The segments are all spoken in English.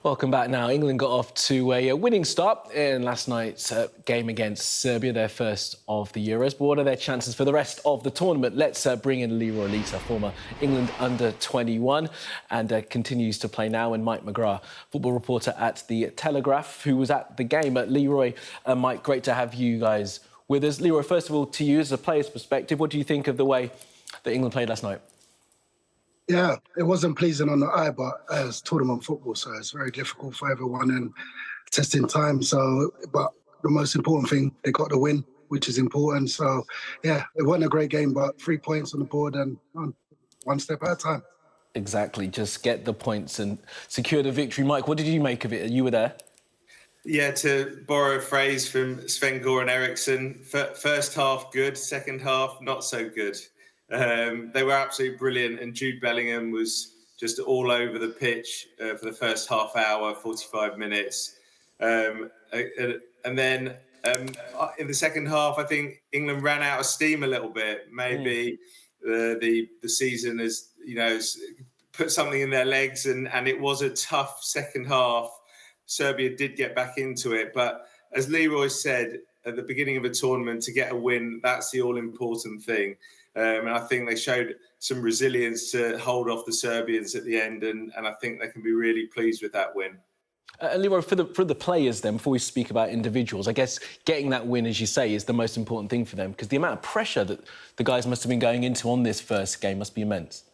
Welcome back now. England got off to a winning start in last night's game against Serbia, their first of the Euros. But what are their chances for the rest of the tournament? Let's bring in Leroy, Lita, former England under-21 and continues to play now, and Mike McGrath, football reporter at The Telegraph, who was at the game. Leroy, Mike, great to have you guys with us. Leroy, first of all, to you as a player's perspective, what do you think of the way that England played last night? Yeah, it wasn't pleasing on the eye, but it's tournament football, so it's very difficult for everyone and testing time. But the most important thing, they got the win, which is important. So, yeah, it wasn't a great game, but 3 points on the board and one step at a time. Exactly, just get the points and secure the victory. Mike, what did you make of it? You were there. Yeah, to borrow a phrase from Sven-Göran Eriksson, first half good, second half not so good. They were absolutely brilliant, and Jude Bellingham was just all over the pitch for the first half hour, 45 minutes. And then in the second half, I think England ran out of steam a little bit. Maybe the season has, put something in their legs, and it was a tough second half. Serbia did get back into it, but as Leroy said at the beginning of a tournament, to get a win, that's the all-important thing. And I think they showed some resilience to hold off the Serbians at the end, and I think they can be really pleased with that win. Leroy, for the players then, before we speak about individuals, I guess getting that win, as you say, is the most important thing for them, because the amount of pressure that the guys must have been going into on this first game must be immense.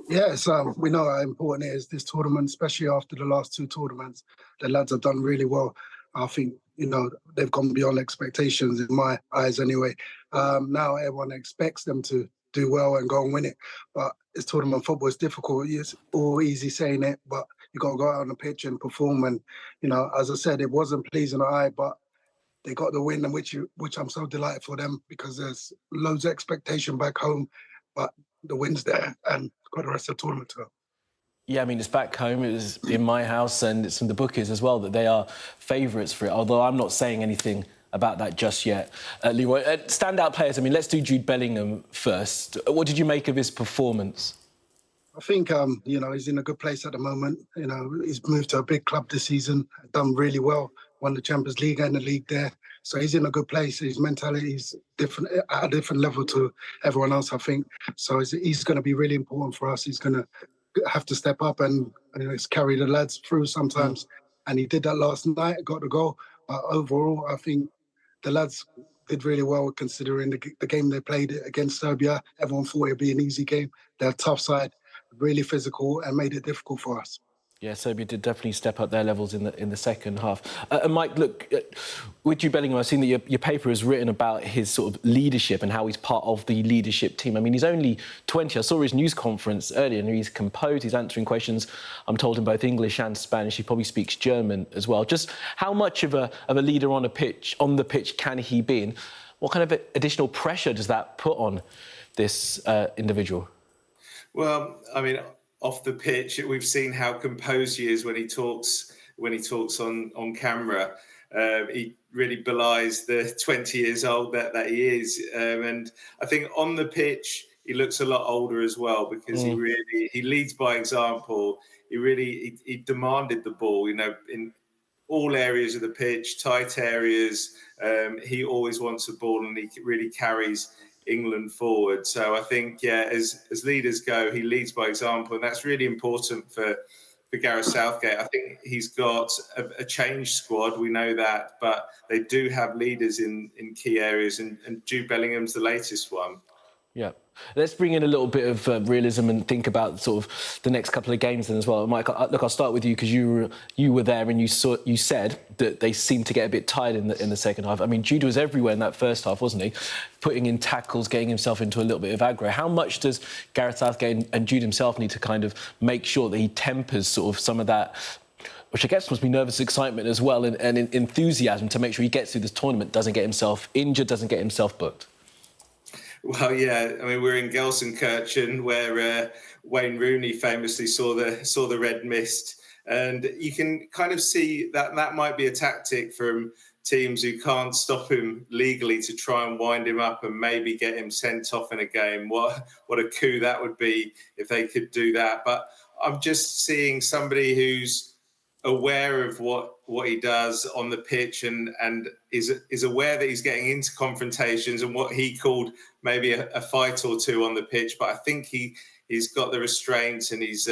Yes, we know how important it is, this tournament, especially after the last two tournaments. The lads have done really well. I think, they've gone beyond expectations, in my eyes anyway. Now everyone expects them to do well and go and win it. But it's tournament football, it's difficult. It's all easy saying it, but you got to go out on the pitch and perform. And, as I said, it wasn't pleasing the eye, but they got the win, which I'm so delighted for them, because there's loads of expectation back home. But the win's there and got the rest of the tournament to go. Yeah, I mean, it's back home, it was in my house, and it's from the bookies as well that they are favourites for it, although I'm not saying anything about that just yet. Leroy, standout players, let's do Jude Bellingham first. What did you make of his performance? I think, he's in a good place at the moment. He's moved to a big club this season, done really well, won the Champions League and the league there. So he's in a good place. His mentality is different, at a different level to everyone else, I think. So he's going to be really important for us. He's going to have to step up and carry the lads through sometimes. And he did that last night, got the goal. But overall, I think the lads did really well, considering the game they played against Serbia. Everyone thought it'd be an easy game. They're a tough side, really physical, and made it difficult for us. Yeah, Serbia did definitely step up their levels in the second half. And Mike, look, with Jude Bellingham, I've seen that your paper has written about his sort of leadership and how he's part of the leadership team. He's only 20. I saw his news conference earlier, and he's composed, he's answering questions, I'm told, in both English and Spanish. He probably speaks German as well. Just how much of a leader on the pitch can he be? And what kind of additional pressure does that put on this individual? Well, off the pitch, we've seen how composed he is when he talks on camera. He really belies the 20 years old that he is. And I think on the pitch, he looks a lot older as well, because he leads by example. He demanded the ball, in all areas of the pitch, tight areas. He always wants the ball, and he really carries England forward. So I think, as leaders go, he leads by example, and that's really important for Gareth Southgate. I think he's got a changed squad, we know that, but they do have leaders in key areas, and Jude Bellingham's the latest one. Yeah. Let's bring in a little bit of realism and think about sort of the next couple of games then as well. Mike, look, I'll start with you, because you were there and you said that they seemed to get a bit tired in the second half. Jude was everywhere in that first half, wasn't he? Putting in tackles, getting himself into a little bit of aggro. How much does Gareth Southgate and Jude himself need to kind of make sure that he tempers sort of some of that, which I guess must be nervous excitement as well, and enthusiasm, to make sure he gets through this tournament, doesn't get himself injured, doesn't get himself booked? Well, yeah, we're in Gelsenkirchen, where Wayne Rooney famously saw the red mist, and you can kind of see that might be a tactic from teams who can't stop him legally to try and wind him up and maybe get him sent off in a game. What a coup that would be if they could do that. But I'm just seeing somebody who's aware of what he does on the pitch, and is aware that he's getting into confrontations and what he called maybe a fight or two on the pitch. But I think he's got the restraints, and he's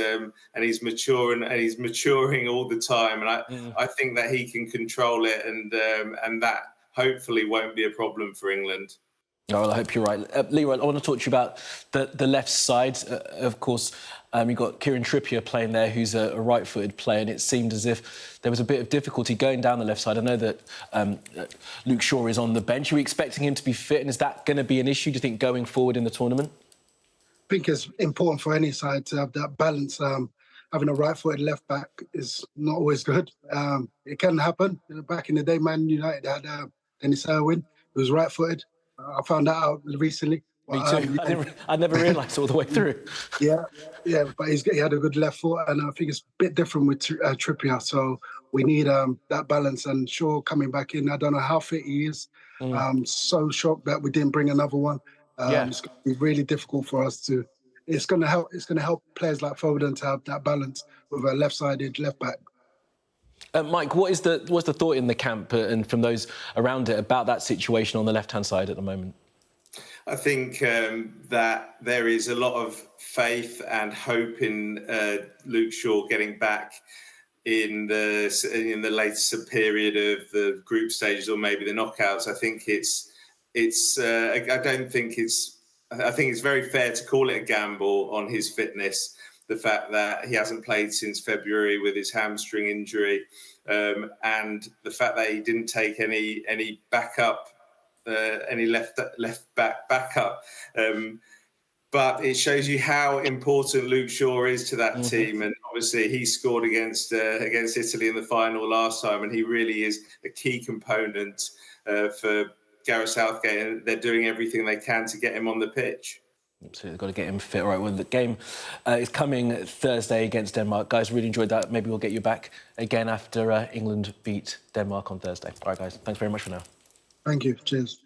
mature, and he's maturing all the time. And I think that he can control it, and that hopefully won't be a problem for England. Oh, well, I hope you're right. Leroy, I want to talk to you about the left side. Of course, you've got Kieran Trippier playing there, who's a right-footed player, and it seemed as if there was a bit of difficulty going down the left side. I know that Luke Shaw is on the bench. Are we expecting him to be fit, and is that going to be an issue, do you think, going forward in the tournament? I think it's important for any side to have that balance. Having a right-footed left-back is not always good. It can happen. Back in the day, Man United had Dennis Irwin, who was right-footed. I found that out recently. Me too. I never realised all the way through. Yeah, but he had a good left foot, and I think it's a bit different with Trippier. So we need that balance. And Shaw coming back in, I don't know how fit he is. So shocked that we didn't bring another one. It's going to be really difficult for us to. It's going to help. It's going to help players like Foden to have that balance with a left-sided left back. Mike, what's the thought in the camp and from those around it about that situation on the left-hand side at the moment? I think that there is a lot of faith and hope in Luke Shaw getting back in the later period of the group stages, or maybe the knockouts. I think I think it's very fair to call it a gamble on his fitness. The fact that he hasn't played since February with his hamstring injury, and the fact that he didn't take any backup, any left back backup. But it shows you how important Luke Shaw is to that team. And obviously he scored against Italy in the final last time, and he really is a key component for Gareth Southgate, and they're doing everything they can to get him on the pitch. Absolutely, they've got to get him fit. All right, well, the game is coming Thursday against Denmark. Guys, really enjoyed that. Maybe we'll get you back again after England beat Denmark on Thursday. All right, guys, thanks very much for now. Thank you. Cheers.